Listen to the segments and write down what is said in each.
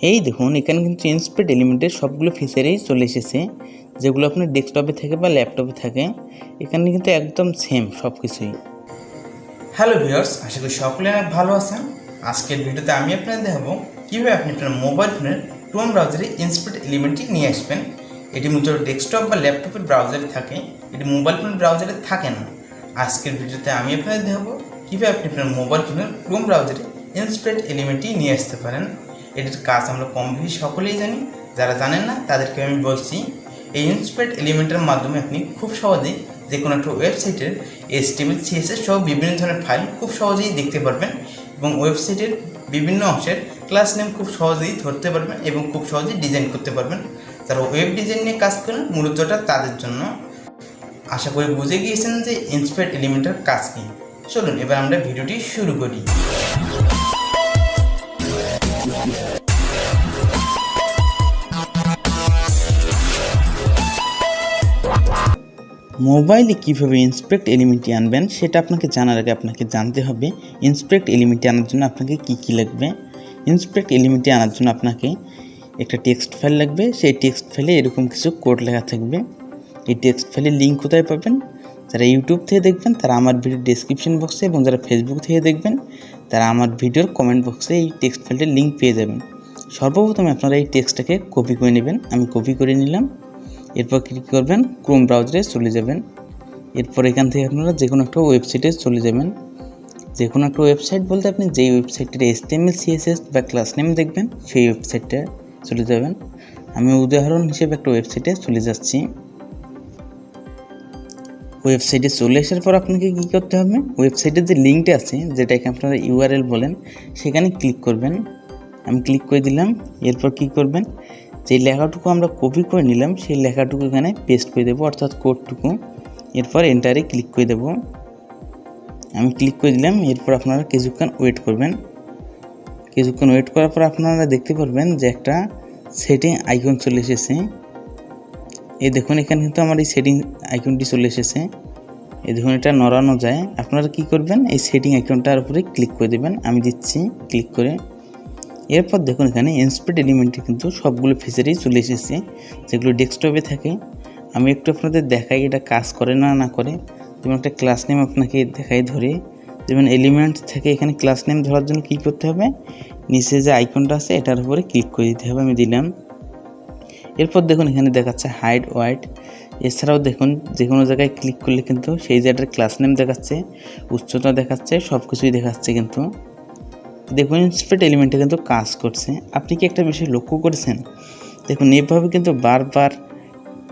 এই দেখুন এখানে কিন্তু ইন্সপেক্ট এলিমেন্টের সবগুলো ফিচারই চলে এসেছে, যেগুলো আপনার ডেস্কটপে থাকে বা ল্যাপটপে থাকে। এখানে কিন্তু একদম সেম সব কিছুই। হ্যালো ভিউয়ার্স, আশা করি সকলে অনেক ভালো আছেন। আজকের ভিডিওতে আমি আপনাদের দেখাবো কীভাবে আপনি আপনার মোবাইল ফোনের ক্রোম ব্রাউজারে ইন্সপেক্ট এলিমেন্টটি নিয়ে আসবেন। এটি মূলত ডেস্কটপ বা ল্যাপটপের ব্রাউজারে থাকে, এটি মোবাইল ফোনের ব্রাউজারে থাকে না। আজকের ভিডিওতে আমি আপনাদের দেখাবো কীভাবে আপনি আপনার মোবাইল ফোনের ক্রোম ব্রাউজারে ইন্সপেক্ট এলিমেন্টটি নিয়ে আসতে পারেন। এটির কাজ আমরা কম বেশি সকলেই জানি, যারা জানেন না তাদেরকে আমি বলছি। এই ইন্সপেক্ট এলিমেন্টের মাধ্যমে আপনি খুব সহজেই যে কোনো একটা ওয়েবসাইটের HTML CSS সহ বিভিন্ন ধরনের ফাইল খুব সহজেই দেখতে পারবেন এবং ওয়েবসাইটের বিভিন্ন অংশের ক্লাস নেম খুব সহজেই ধরতে পারবেন এবং খুব সহজেই ডিজাইন করতে পারবেন। যারা ওয়েব ডিজাইন নিয়ে কাজ করেন মূলত এটা তাদের জন্য। আশা করি বুঝে গিয়েছেন যে ইন্সপেক্ট এলিমেন্টের কাজ কী। চলুন এবার আমরা ভিডিওটি শুরু করি। মোবাইলে কীভাবে ইন্সপেক্ট এলিমেন্টটি আনবেন সেটা আপনাকে জানার আগে আপনাকে জানতে হবে ইন্সপেক্ট এলিমেন্টটি আনার জন্য আপনাকে কী লাগবে। ইন্সপেক্ট এলিমেন্টটি আনার জন্য আপনাকে একটা টেক্সট ফাইল লাগবে। সেই টেক্সট ফাইলে এরকম কিছু কোড লেখা থাকবে। এই টেক্সট ফাইলের লিঙ্ক কোথায় পাবেন? যারা ইউটিউব থেকে দেখবেন তারা আমার ভিডিওর ডেসক্রিপশন বক্সে, এবং যারা ফেসবুক থেকে দেখবেন তারা আমার ভিডিওর কমেন্ট বক্সে এই টেক্সট ফাইলের লিঙ্ক পেয়ে যাবেন। সর্বপ্রথম আপনারা এই টেক্সটটাকে কপি করে নেবেন। আমি কপি করে নিলাম। এরপর কী করবেন, ক্রোম ব্রাউজারে চলে যাবেন। এরপর এখান থেকে আপনারা যে কোনো একটা ওয়েবসাইটে চলে যাবেন। যে কোনো একটা ওয়েবসাইট বলতে আপনি যেই ওয়েবসাইটের HTML CSS বা ক্লাস নেম দেখবেন সেই ওয়েবসাইটে চলে যাবেন। আমি উদাহরণ হিসেবে একটা ওয়েবসাইটে চলে যাচ্ছি। ওয়েবসাইটে চলে আসার পর আপনাকে কী করতে হবে, ওয়েবসাইটের যে লিঙ্কটা আছে, যেটাকে আপনারা URL বলেন, সেখানে ক্লিক করবেন। আমি ক্লিক করে দিলাম। এরপর কী করবেন, যে লেখাটুকু আমরা কপি করে নিলাম সেই লেখাটুকু এখানে পেস্ট করে দেবো, অর্থাৎ কোডটুকু। এরপর এন্টারে ক্লিক করে দেবো। আমি ক্লিক করে দিলাম। এরপর আপনারা কিছুক্ষণ ওয়েট করবেন। কিছুক্ষণ ওয়েট করার পর আপনারা দেখতে পারবেন যে একটা সেটিং আইকন চলে এসেছে। এই দেখুন এখানে কিন্তু আমার এই সেটিং আইকনটি চলে এসেছে। এই দেখুন এটা নড়ানো যায়। আপনারা কি করবেন, এই সেটিং আইকনটার উপরে ক্লিক করে দেবেন। আমি দিচ্ছি ক্লিক করে। এরপর দেখুন এখানে ইন্সপেক্ট এলিমেন্টে কিন্তু সবগুলো ফিচারই চলে এসেছে, যেগুলো ডেস্কটপে থাকে। আমি একটু আপনাদের দেখাই এটা কাজ করে না করে। যেমন একটা ক্লাস নেম আপনাকে দেখাই ধরে, যেমন এলিমেন্ট থেকে এখানে ক্লাস নেম ধরার জন্য কী করতে হবে, নিচে যে আইকনটা আছে এটার উপরে ক্লিক করে দিতে হবে। আমি দিলাম। এরপর দেখুন এখানে দেখাচ্ছে হাইড ওয়াইড। এছাড়াও দেখুন যে কোনো জায়গায় ক্লিক করলে কিন্তু সেই জায়গাটার ক্লাস নেম দেখাচ্ছে, উচ্চতা দেখাচ্ছে, সব কিছুই দেখাচ্ছে। কিন্তু দেখুন ইন্সপেক্ট এলিমেন্টে কিন্তু কাজ করছে। আপনি কি একটা বিষয় লক্ষ্য করেছেন? দেখুন এইভাবে কিন্তু বারবার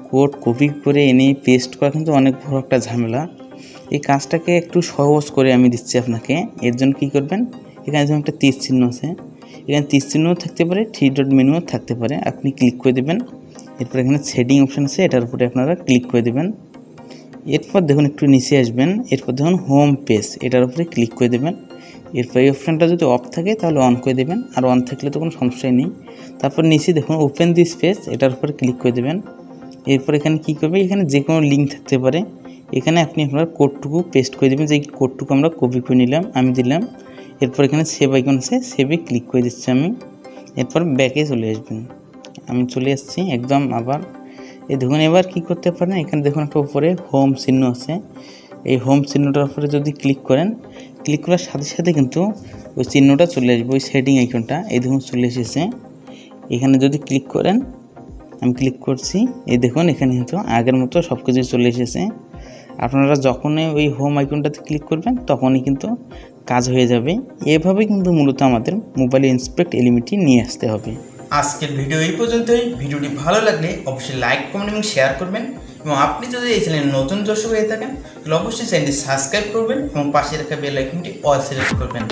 কোড কপি করে এনে পেস্ট করা কিন্তু অনেক বড় একটা ঝামেলা। এই কাজটাকে একটু সহজ করে আমি দিচ্ছি আপনাকে। এর জন্য কী করবেন, এখানে যেমন একটা তীর চিহ্ন আছে, এখানে তীর চিহ্নও থাকতে পারে, 3 ডট মেনুও থাকতে পারে। আপনি ক্লিক করে দেবেন। এরপর এখানে সেটিং অপশান আছে, এটার উপরে আপনারা ক্লিক করে দেবেন। এরপর দেখুন একটু নিচে আসবেন। এরপর দেখুন হোম পেজ, এটার উপরে ক্লিক করে দেবেন। এরপর এই অপশানটা যদি অফ থাকে তাহলে অন করে দেবেন, আর অন থাকলে তো কোনো সমস্যাই নেই। তারপর নিচে দেখুন ওপেন দিস পেজ, এটার উপরে ক্লিক করে দেবেন। এরপর এখানে কী করবে, এখানে যে কোনো লিঙ্ক থাকতে পারে, এখানে আপনি আপনার কোডটুকু পেস্ট করে দেবেন। যে কোডটুকু আমরা কপি করে নিলাম, আমি দিলাম। এরপর এখানে সেভ আইকন আছে, সেভে ক্লিক করে দিচ্ছি আমি। এরপর ব্যাকে চলে আসবেন। আমি চলে আসছি একদম আবার। এই দেখুন এবার কী করতে পারেন, এখানে দেখুন একটা উপরে হোম চিহ্ন আছে। এই হোম চিহ্নটার উপরে যদি ক্লিক করেন, ক্লিক করার সাথে সাথে কিন্তু ওই চিহ্নটা চলে আসবে, ওই সেটিং আইকনটা। এই দেখুন চলে এসেছে। এখানে যদি ক্লিক করেন, আমি ক্লিক করছি, এই দেখুন এখানে কিন্তু আগের মতো সব কিছু চলে এসেছে। আপনারা যখনই ওই হোম আইকনটাতে ক্লিক করবেন তখনই কিন্তু কাজ হয়ে যাবে। এভাবে কিন্তু মূলত আমাদের মোবাইলে ইন্সপেক্ট এলিমেন্টটি নিয়ে আসতে হবে। আজকের ভিডিও এই পর্যন্তই। ভিডিওটি ভালো লাগলে অবশ্যই লাইক, কমেন্ট এবং শেয়ার করবেন। এবং আপনি যদি এই চ্যানেলের নতুন দর্শক হয়ে থাকেন তাহলে অবশ্যই চ্যানেলটি সাবস্ক্রাইব করবেন এবং পাশে রাখা বেল আইকনটি অল সিলেক্ট করবেন।